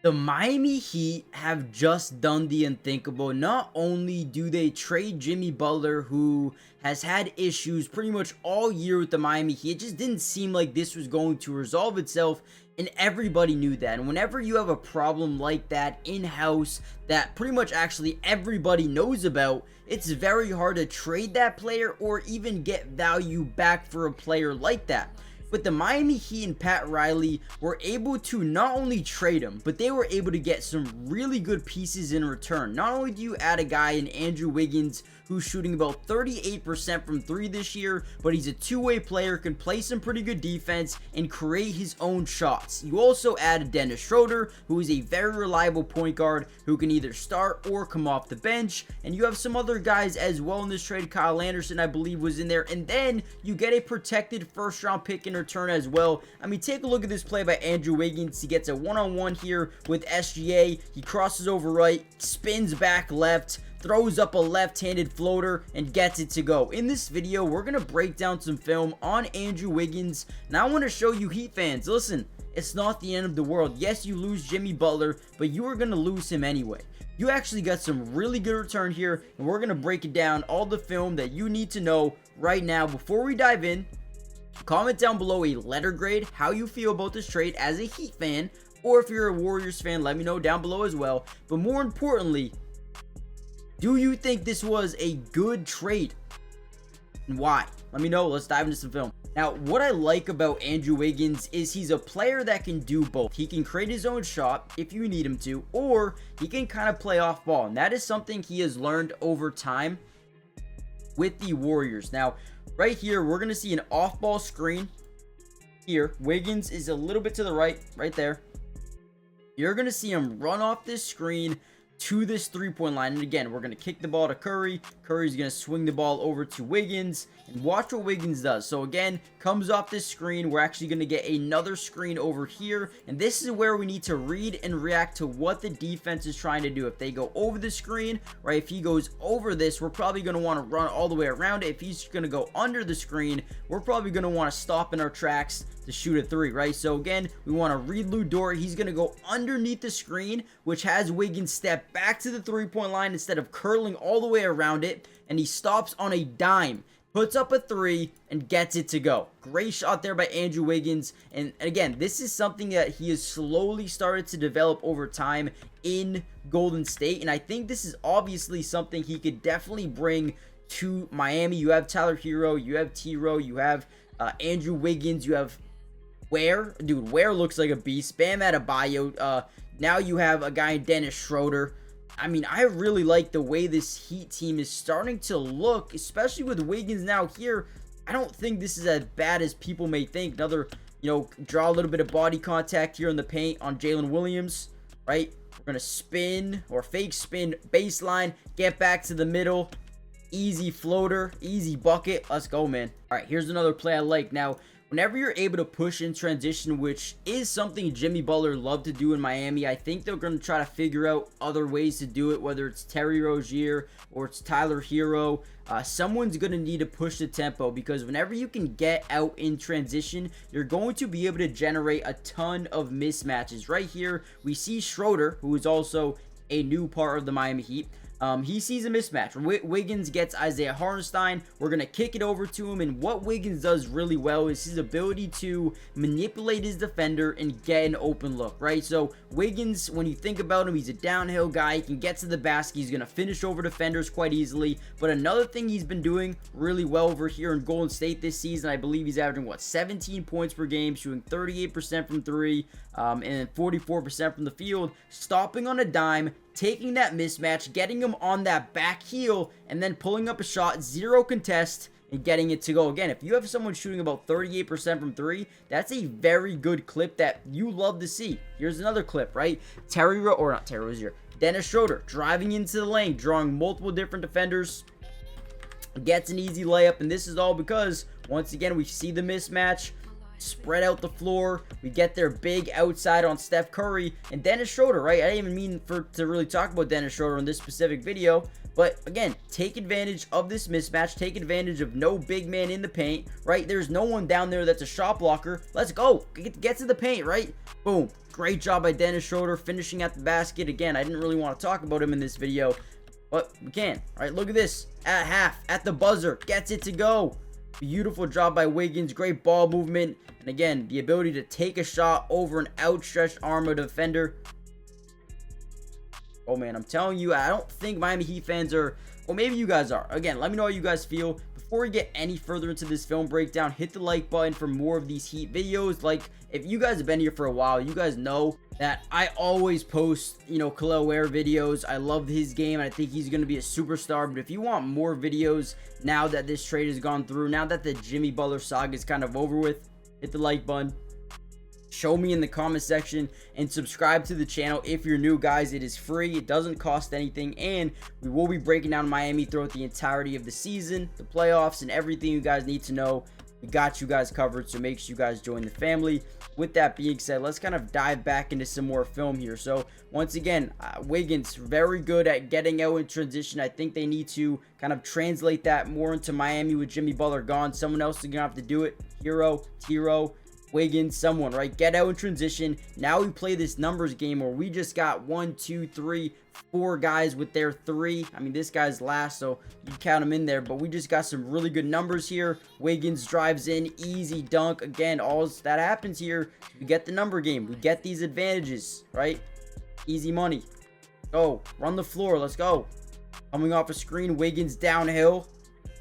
The Miami Heat have just done the unthinkable. Not only do they trade Jimmy Butler, who has had issues pretty much all year with the Miami Heat, it just didn't seem like this was going to resolve itself, and everybody knew that. And whenever you have a problem like that in-house that pretty much actually everybody knows about, it's very hard to trade that player or even get value back for a player like that. But the Miami Heat and Pat Riley were able to not only trade him, but they were able to get some really good pieces in return. Not only do you add a guy in Andrew Wiggins who's shooting about 38% from 3 this year, but he's a two-way player, can play some pretty good defense, and create his own shots. You also add Dennis Schroeder, who is a very reliable point guard who can either start or come off the bench, and you have some other guys as well in this trade. Kyle Anderson, I believe, was in there, and then you get a protected first-round pick in return as well. I mean, take a look at this play by Andrew Wiggins. He gets a one-on-one here with SGA. He crosses over right, spins back left, throws up a left-handed floater, and gets it to go. In this video, we're going to break down some film on Andrew Wiggins, and I want to show you Heat fans, listen, it's not the end of the world. Yes, you lose Jimmy Butler, but you are going to lose him anyway. You actually got some really good return here, and we're going to break it down, all the film that you need to know right now. Before we dive in, comment down below a letter grade, how you feel about this trade as a Heat fan, or if you're a Warriors fan, let me know down below as well. But more importantly, do you think this was a good trade? And why? Let me know. Let's dive into some film. Now, what I like about Andrew Wiggins is he's a player that can do both. He can create his own shot if you need him to, or he can kind of play off ball. And that is something he has learned over time with the Warriors. Now, right here, we're going to see an off-ball screen here. Wiggins is a little bit to the right there. You're going to see him run off this screen to this three-point line, and again, we're going to kick the ball to Curry. Curry's going to swing the ball over to Wiggins, and watch what Wiggins does. So again, comes off this screen. We're actually going to get another screen over here, and this is where we need to read and react to what the defense is trying to do. If they go over the screen, right, if he goes over this, we're probably going to want to run all the way around it. If he's going to go under the screen, we're probably going to want to stop in our tracks to shoot a three, right? So again, we want to read Lou Dort. He's going to go underneath the screen, which has Wiggins step back to the three-point line instead of curling all the way around it, and he stops on a dime, puts up a three, and gets it to go. Great shot there by Andrew Wiggins, and again, this is something that he has slowly started to develop over time in Golden State, and I think this is obviously something he could definitely bring to Miami. You have Tyler Hero, you have T-Row, you have Andrew Wiggins, you have Ware. Dude, Ware looks like a beast. Bam Adebayo. Now you have a guy, Dennis Schroeder. I mean, I really like the way this Heat team is starting to look, especially with Wiggins now here. I don't think this is as bad as people may think. Another, draw a little bit of body contact here in the paint on Jalen Williams, right? We're going to spin or fake spin baseline, get back to the middle. Easy floater, easy bucket. Let's go, man. All right, here's another play I like. Now, whenever you're able to push in transition, which is something Jimmy Butler loved to do in Miami, I think they're going to try to figure out other ways to do it, whether it's Terry Rozier or it's Tyler Hero. Someone's going to need to push the tempo, because whenever you can get out in transition, you're going to be able to generate a ton of mismatches. Right here, we see Schroeder, who is also a new part of the Miami Heat. He sees a mismatch. Wiggins gets Isaiah Hartenstein. We're going to kick it over to him, and what Wiggins does really well is his ability to manipulate his defender and get an open look, right? So Wiggins, when you think about him, he's a downhill guy. He can get to the basket. He's going to finish over defenders quite easily. But another thing he's been doing really well over here in Golden State this season, I believe he's averaging, 17 points per game, shooting 38% from 3, and 44% from the field, stopping on a dime, taking that mismatch, getting him on that back heel, and then pulling up a shot, zero contest, and getting it to go. Again, if you have someone shooting about 38% from 3, that's a very good clip that you love to see. Here's another clip, right? Dennis Schroeder driving into the lane, drawing multiple different defenders, gets an easy layup, and this is all because, once again, we see the mismatch, spread out the floor, we get their big outside on Steph Curry and Dennis Schroeder, right? I didn't even mean to really talk about Dennis Schroeder in this specific video, but again, take advantage of this mismatch, take advantage of no big man in the paint, right? There's no one down there that's a shot blocker. Let's go, get to the paint, right? Boom, Great job by Dennis Schroeder finishing at the basket. Again, I didn't really want to talk about him in this video, but we can. All right, look at this. At half, at the buzzer, gets it to go. Beautiful job by Wiggins. Great ball movement. And again, the ability to take a shot over an outstretched arm of defender. Oh, man, I'm telling you, I don't think Miami Heat fans are, well, maybe you guys are. Again, let me know how you guys feel. Before we get any further into this film breakdown, hit the like button for more of these Heat videos. Like, if you guys have been here for a while, you guys know that I always post, Khalil Ware videos. I love his game, and I think he's going to be a superstar. But if you want more videos now that this trade has gone through, now that the Jimmy Butler saga is kind of over with, hit the like button. Show me in the comment section and subscribe to the channel if you're new, guys. It is free. It doesn't cost anything, and we will be breaking down Miami throughout the entirety of the season, the playoffs, and everything you guys need to know. We got you guys covered, so make sure you guys join the family. With that being said, let's kind of dive back into some more film here. So once again, Wiggins very good at getting out in transition. I think they need to kind of translate that more into Miami with Jimmy Butler gone. Someone else is gonna have to do it. Hero, Tiro, Wiggins, someone, right? Get out in transition. Now we play this numbers game where we just got 1, 2, 3, 4 guys with their 3. I mean, this guy's last, so you count him in there, but we just got some really good numbers here. Wiggins drives in, easy dunk. Again, all that happens here, we get the number game. We get these advantages, right? Easy money. Go, run the floor. Let's go. Coming off a screen, Wiggins downhill.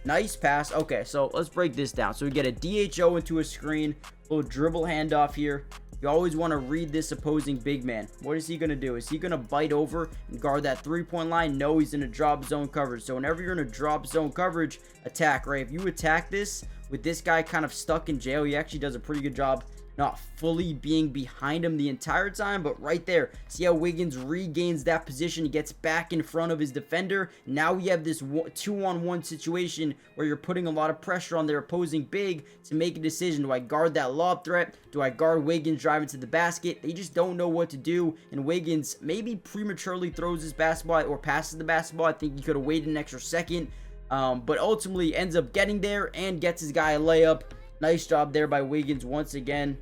Nice pass. Okay, so let's break this down. So we get a DHO into a screen. Little dribble handoff here. You always want to read this opposing big man. What is he going to do? Is he going to bite over and guard that three-point line? No, he's in a drop zone coverage. So whenever you're in a drop zone coverage, attack, right? If you attack this with this guy kind of stuck in jail, he actually does a pretty good job not fully being behind him the entire time, but right there, see how Wiggins regains that position. He gets back in front of his defender. Now we have this 2-on-1 situation where you're putting a lot of pressure on their opposing big to make a decision. Do I guard that lob threat? Do I guard Wiggins driving to the basket? They just don't know what to do, and Wiggins maybe prematurely throws his basketball or passes the basketball. I think he could have waited an extra second, but ultimately ends up getting there and gets his guy a layup. Nice job there by Wiggins once again.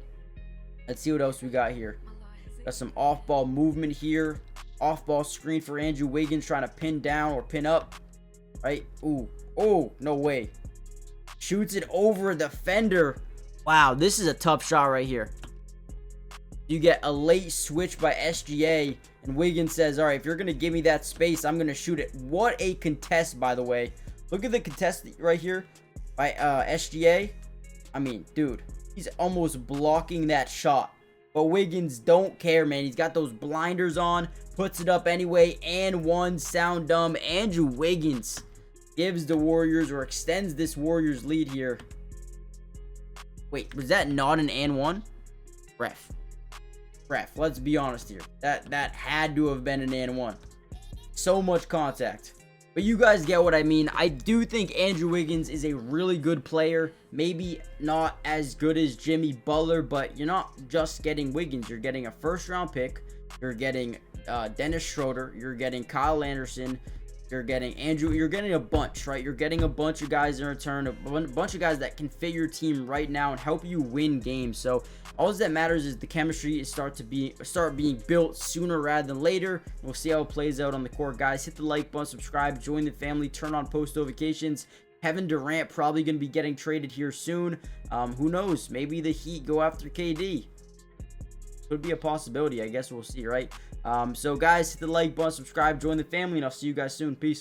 Let's see what else we got here. Got some off-ball movement here. Off-ball screen for Andrew Wiggins trying to pin down or pin up. Right? Ooh. Oh, no way. Shoots it over a defender. Wow, this is a tough shot right here. You get a late switch by SGA, and Wiggins says, all right, if you're going to give me that space, I'm going to shoot it. What a contest, by the way. Look at the contest right here by SGA. I mean, dude, he's almost blocking that shot. But Wiggins don't care, man. He's got those blinders on, puts it up anyway, and one. Sound dumb. Andrew Wiggins gives the Warriors or extends this Warriors lead here. Wait, was that not an and one? Ref, let's be honest here. That had to have been an and one. So much contact. But you guys get what I mean. I do think Andrew Wiggins is a really good player. Maybe not as good as Jimmy Butler, but you're not just getting Wiggins. You're getting a first-round pick. You're getting Dennis Schroeder. You're getting Kyle Anderson. You're getting Andrew. You're getting a bunch, right? You're getting a bunch of guys in return, a bunch of guys that can fit your team right now and help you win games. So all that matters is the chemistry is start being built sooner rather than later. We'll see how it plays out on the court, guys. Hit the like button, subscribe, join the family, turn on post notifications. Kevin Durant probably going to be getting traded here soon. Who knows? Maybe the Heat go after KD. Could be a possibility. I guess we'll see, right? So guys, hit the like button, subscribe, join the family, and I'll see you guys soon. Peace.